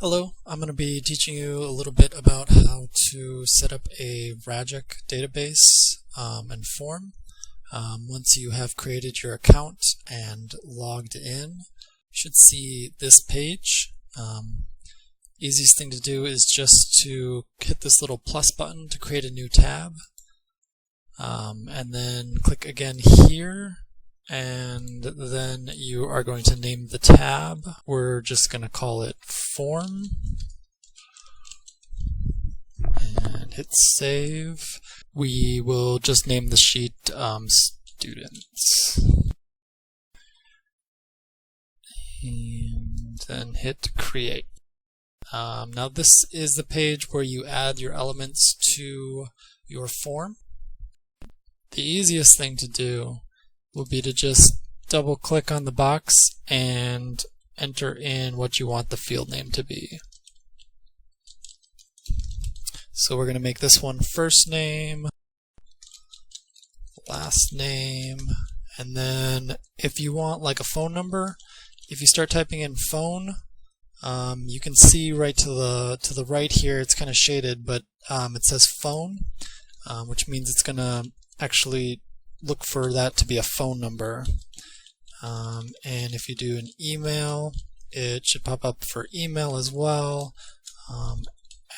Hello, I'm going to be teaching you a little bit about how to set up a Ragic database and form. Once you have created your account and logged in, you should see this page. Easiest thing to do is just to hit this little plus button to create a new tab, and then click again here. And then you are going to name the tab. We're just going to call it Form. And hit Save. We will just name the sheet Students. And then hit Create. Now this is the page where you add your elements to your form. The easiest thing to do will be to just double click on the box and enter in what you want the field name to be. So we're going to make this one first name, last name, and then if you want like a phone number, if you start typing in phone, you can see right to the right here, it's kind of shaded, but it says phone, which means it's going to actually look for that to be a phone number. And if you do an email, it should pop up for email as well.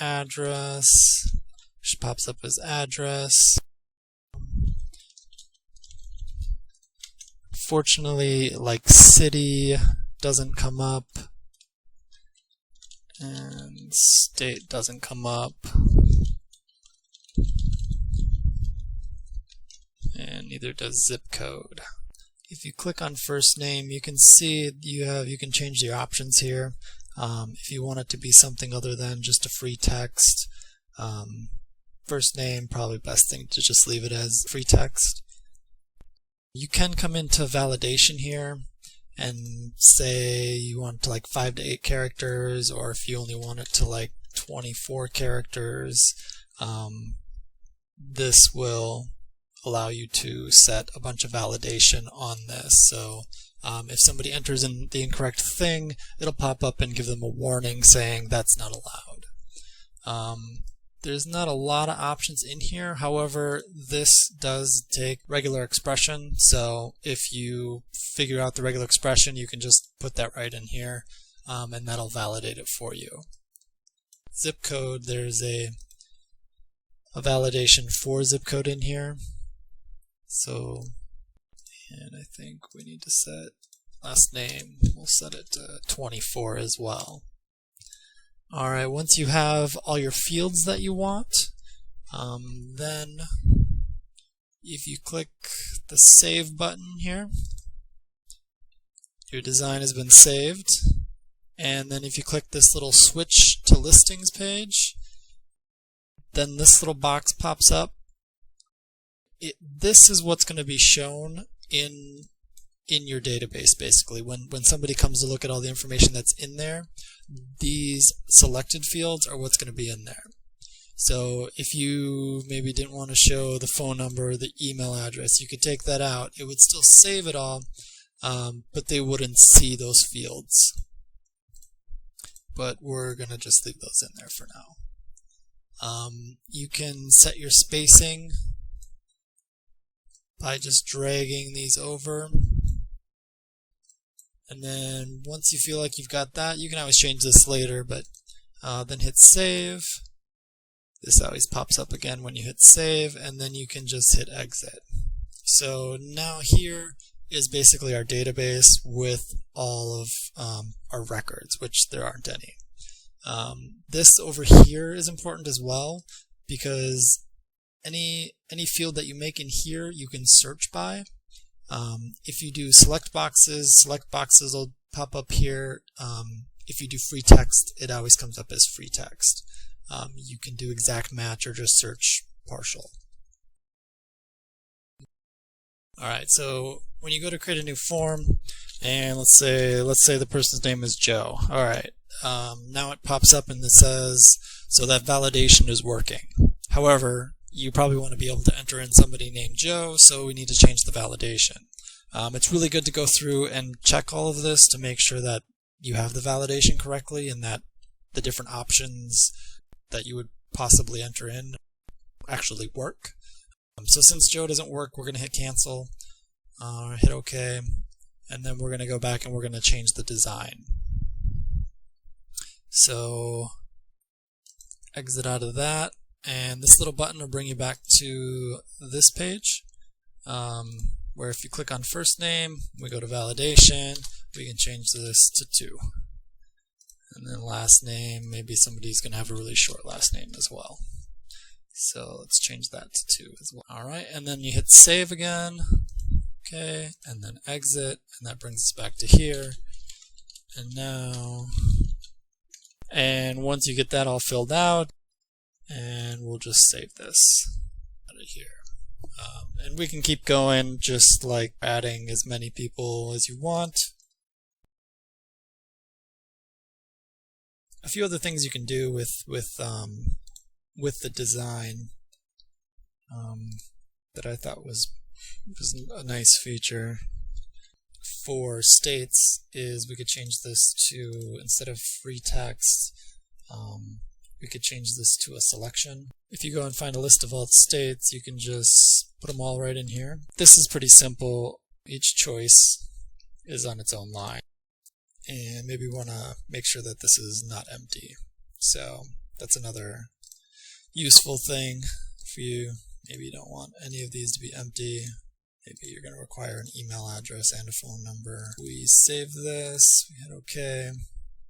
Address, which pops up as address. Fortunately, like city doesn't come up, and state doesn't come up. And neither does zip code. If you click on first name, you can see you can change your options here. If you want it to be something other than just a free text, first name, probably best thing to just leave it as free text. You can come into validation here and say you want it to like 5 to 8 characters, or if you only want it to like 24 characters, this will allow you to set a bunch of validation on this. So if somebody enters in the incorrect thing, it'll pop up and give them a warning saying that's not allowed. There's not a lot of options in here. However, this does take regular expression, so if you figure out the regular expression, you can just put that right in here, and that'll validate it for you. Zip code, there's a validation for zip code in here. So, and I think we need to set last name, we'll set it to 24 as well. Alright, once you have all your fields that you want, then if you click the Save button here, your design has been saved. And then if you click this little Switch to Listings page, then this little box pops up. This is what's going to be shown in your database, basically. When somebody comes to look at all the information that's in there, these selected fields are what's going to be in there. So if you maybe didn't want to show the phone number or the email address, you could take that out. It would still save it all, but they wouldn't see those fields. But we're going to just leave those in there for now. You can set your spacing by just dragging these over, and then once you feel like you've got that, you can always change this later, but then hit Save. This always pops up again when you hit Save, and then you can just hit Exit. So now here is basically our database with all of our records, which there aren't any. This over here is important as well, because any field that you make in here, you can search by. If you do select boxes will pop up here. If you do free text, it always comes up as free text. You can do exact match or just search partial. Alright, so when you go to create a new form, and let's say the person's name is Joe. Alright, now it pops up and it says, so that validation is working. However, you probably want to be able to enter in somebody named Joe, so we need to change the validation. It's really good to go through and check all of this to make sure that you have the validation correctly and that the different options that you would possibly enter in actually work. So since Joe doesn't work, we're going to hit cancel, hit OK, and then we're going to go back and we're going to change the design. So exit out of that, and this little button will bring you back to this page, where if you click on first name, we go to validation, we can change this to 2. And then last name, maybe somebody's going to have a really short last name as well. So let's change that to 2 as well. Alright, and then you hit save again, okay, and then exit, and that brings us back to here. And once you get that all filled out, and we'll just save this out of here. And we can keep going, just like adding as many people as you want. A few other things you can do with the design that I thought was a nice feature for states is we could change this to, instead of free text, we could change this to a selection. If you go and find a list of all the states, you can just put them all right in here. This is pretty simple. Each choice is on its own line. And maybe we want to make sure that this is not empty. So that's another useful thing for you. Maybe you don't want any of these to be empty. Maybe you're going to require an email address and a phone number. We save this, we hit OK.